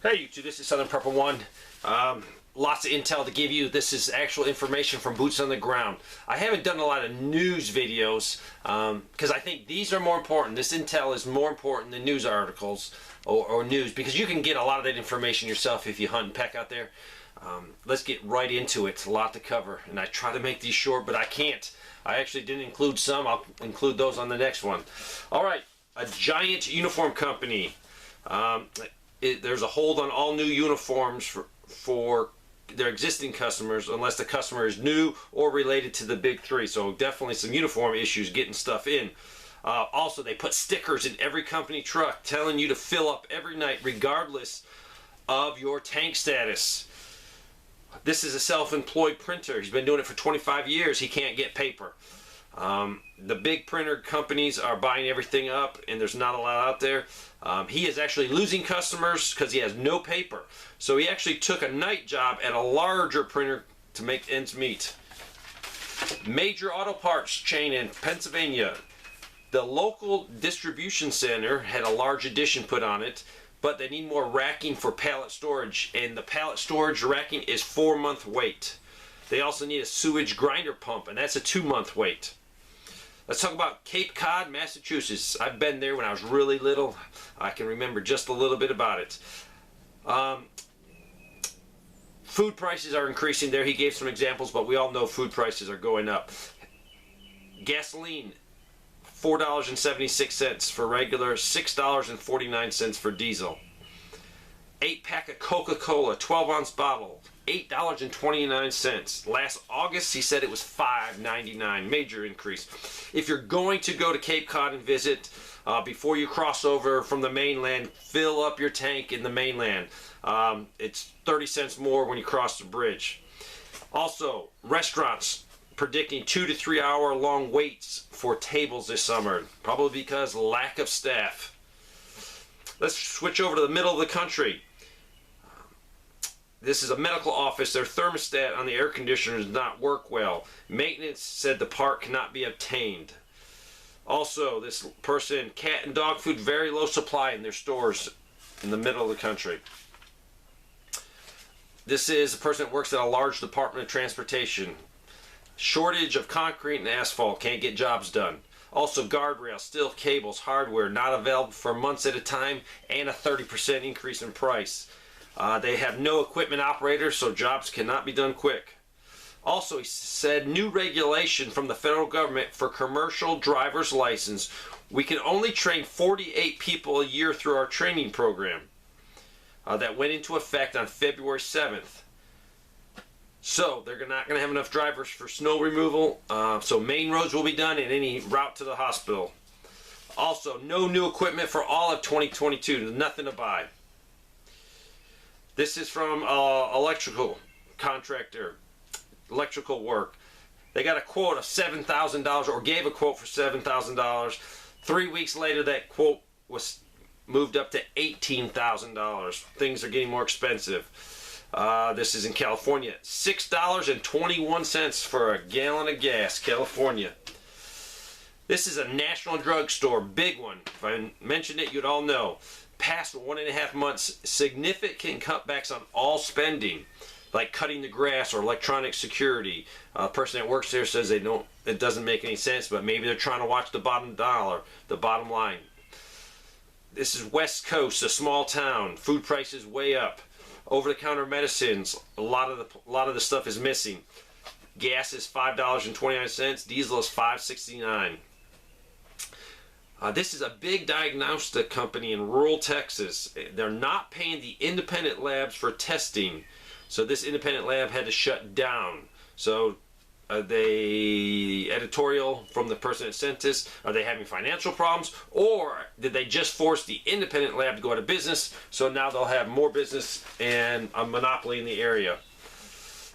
Hey YouTube, this is Southern Purple One. Lots of intel to give you. This is actual information from boots on the ground. I haven't done a lot of news videos because I think these are more important. This intel is more important than news articles or news, because you can get a lot of that information yourself if you hunt and peck out there. Let's get right into it. It's a lot to cover, and I try to make these short, but I can't. I actually didn't include some. I'll include those on the next one. All right, a giant uniform company. There's a hold on all new uniforms for their existing customers unless the customer is new or related to the big three. So definitely some uniform issues getting stuff in. Also, they put stickers in every company truck telling you to fill up every night regardless of your tank status. This is a self-employed printer. He's been doing it for 25 years. He can't get paper. The big printer companies are buying everything up, and there's not a lot out there. He is actually losing customers because he has no paper. So he actually took a night job at a larger printer to make ends meet. Major auto parts chain in Pennsylvania. The local distribution center had a large addition put on it, but they need more racking for pallet storage, and the pallet storage racking is 4-month wait. They also need a sewage grinder pump, and that's a 2-month wait. Let's talk about Cape Cod, Massachusetts. I've been there when I was really little. I can remember just a little bit about it. Food prices are increasing there. He gave some examples, but we all know food prices are going up. Gasoline, $4.76 for regular, $6.49 for diesel. 8-pack of Coca-Cola, 12-ounce bottle, $8.29. Last August, he said it was $5.99. Major increase. If you're going to go to Cape Cod and visit, before you cross over from the mainland, fill up your tank in the mainland. It's 30 cents more when you cross the bridge. Also, restaurants predicting 2 to 3 hour long waits for tables this summer, probably because lack of staff. Let's switch over to the middle of the country. This is a medical office. Their thermostat on the air conditioner does not work well. Maintenance said the part cannot be obtained. Also, this person, cat and dog food, very low supply in their stores in the middle of the country. This is a person that works at a large department of transportation. Shortage of concrete and asphalt, can't get jobs done. Also, guardrails, steel cables, hardware not available for months at a time, and a 30% increase in price. They have no equipment operators, so jobs cannot be done quick. Also, he said new regulation from the federal government for commercial driver's license. We can only train 48 people a year through our training program. That went into effect on February 7th. So they're not going to have enough drivers for snow removal. So main roads will be done and any route to the hospital. Also, no new equipment for all of 2022. Nothing to buy. This is from electrical contractor, electrical work. They got a quote of $7,000, or gave a quote for $7,000. 3 weeks later, that quote was moved up to $18,000. Things are getting more expensive. This is in California. $6.21 for a gallon of gas, California. This is a national drugstore, big one. If I mentioned it, you'd all know. Past 1.5 months, significant cutbacks on all spending, like cutting the grass or electronic security. A person that works there says it doesn't make any sense, but maybe they're trying to watch the bottom dollar, the bottom line. This is West Coast, a small town. Food prices way up. Over-the-counter medicines, a lot of the stuff is missing. Gas is $5.29. Diesel is $5.69. This is a big diagnostic company in rural Texas. They're not paying the independent labs for testing, so this independent lab had to shut down. So the editorial from the person that sent this, are they having financial problems, or did they just force the independent lab to go out of business, so now they'll have more business and a monopoly in the area?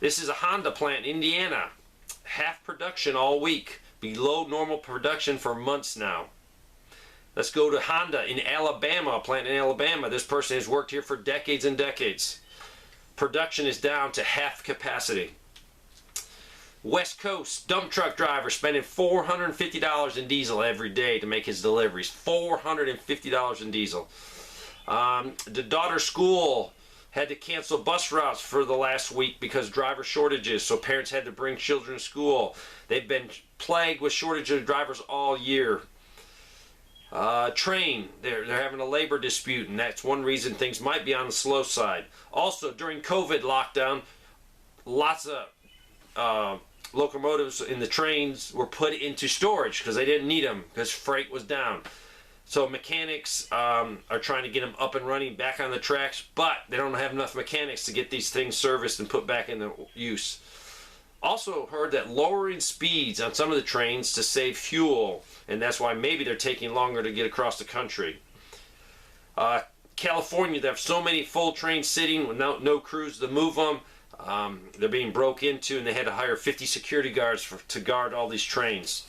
This is a Honda plant in Indiana. Half production all week, below normal production for months now. Let's go to Honda in Alabama, a plant in Alabama. This person has worked here for decades and decades. Production is down to half capacity. West Coast dump truck driver spending $450 in diesel every day to make his deliveries. $450 in diesel. The daughter's school Had to cancel bus routes for the last week because driver shortages, so parents had to bring children to school. They've been plagued with shortage of drivers all year. Train, they're having a labor dispute, and that's one reason things might be on the slow side. Also, during COVID lockdown, lots of locomotives in the trains were put into storage because they didn't need them because freight was down. So mechanics are trying to get them up and running back on the tracks, but they don't have enough mechanics to get these things serviced and put back into use. Also heard that lowering speeds on some of the trains to save fuel, and that's why maybe they're taking longer to get across the country. California, they have so many full trains sitting with no crews to move them. They're being broke into, and they had to hire 50 security guards to guard all these trains.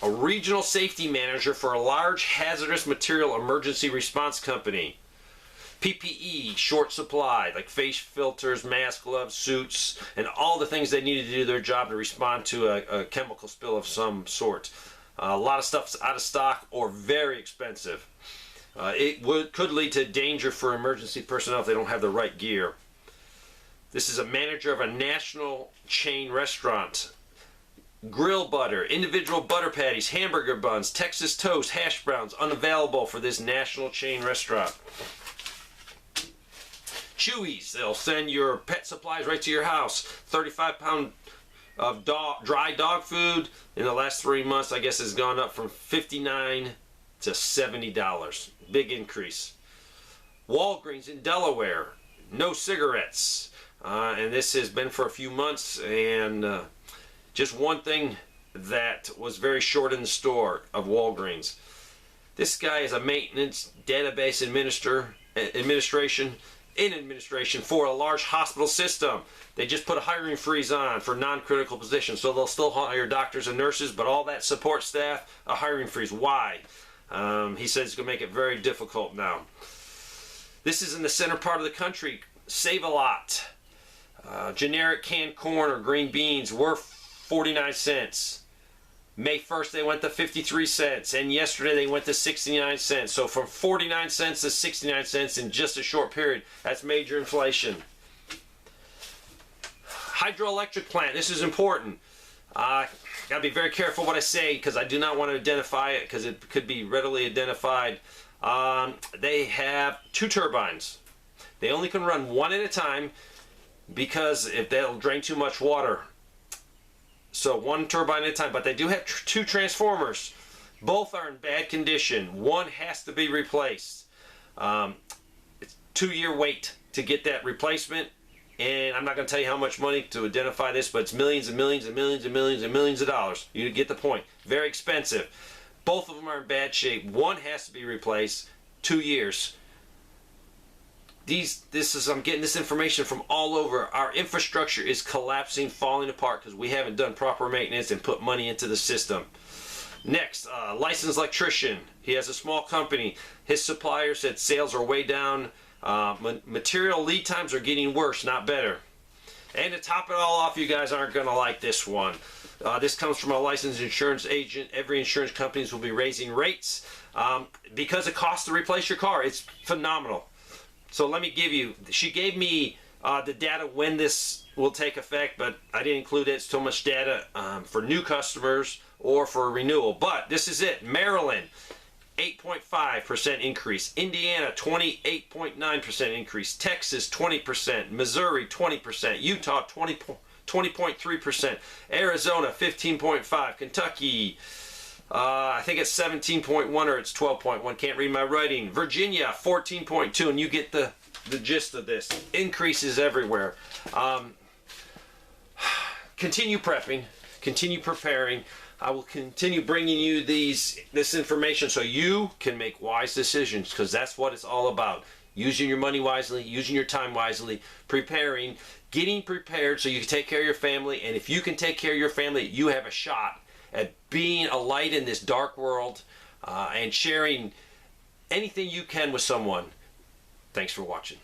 A regional safety manager for a large hazardous material emergency response company. PPE, short supply, like face filters, masks, gloves, suits, and all the things they needed to do their job to respond to a chemical spill of some sort. A lot of stuff's out of stock or very expensive. It could lead to danger for emergency personnel if they don't have the right gear. This is a manager of a national chain restaurant. Grill butter, individual butter patties, hamburger buns, Texas toast, hash browns, unavailable for this national chain restaurant. Chewy's, they'll send your pet supplies right to your house. 35-pound of dry dog food in the last 3 months, I guess, has gone up from $59 to $70. Big increase. Walgreens in Delaware, no cigarettes. And this has been for a few months, and just one thing that was very short in the store of Walgreens. This guy is a maintenance database administration for a large hospital system. They just put a hiring freeze on for non-critical positions, so they'll still hire doctors and nurses, but all that support staff, a hiring freeze. Why? He says it's going to make it very difficult now. This is in the center part of the country. Save-A-Lot. Generic canned corn or green beans were 49 cents. May 1st they went to 53 cents, and yesterday they went to 69 cents. So from 49 cents to 69 cents in just a short period. That's major inflation. Hydroelectric plant, this is important. Gotta be very careful what I say because I do not want to identify it because it could be readily identified. They have 2 turbines. They only can run one at a time because if they'll drain too much water. So 1 turbine at a time, but they do have 2 transformers. Both are in bad condition. One has to be replaced. It's a 2-year wait to get that replacement, and I'm not going to tell you how much money to identify this, but it's millions and millions and millions and millions and millions of dollars. You get the point. Very expensive. Both of them are in bad shape. One has to be replaced. 2 years. I'm getting this information from all over. Our infrastructure is collapsing, falling apart because we haven't done proper maintenance and put money into the system. Next, licensed electrician. He has a small company. His supplier said sales are way down. Material lead times are getting worse, not better. And to top it all off, you guys aren't going to like this one. This comes from a licensed insurance agent. Every insurance company will be raising rates because it costs to replace your car. It's phenomenal. So let me give you, she gave me the data when this will take effect, but I didn't include it. It's too much data for new customers or for renewal. But this is it. Maryland, 8.5% increase. Indiana, 28.9% increase. Texas, 20%. Missouri, 20%. Utah, 20.3%. Arizona, 15.5%. Kentucky, I think it's 17.1 or it's 12.1. Can't read my writing. Virginia, 14.2, and you get the gist of this. Increases everywhere. Continue prepping. Continue preparing. I will continue bringing you this information so you can make wise decisions, because that's what it's all about. Using your money wisely, using your time wisely, preparing, getting prepared so you can take care of your family. And if you can take care of your family, you have a shot at being a light in this dark world and sharing anything you can with someone. Thanks for watching.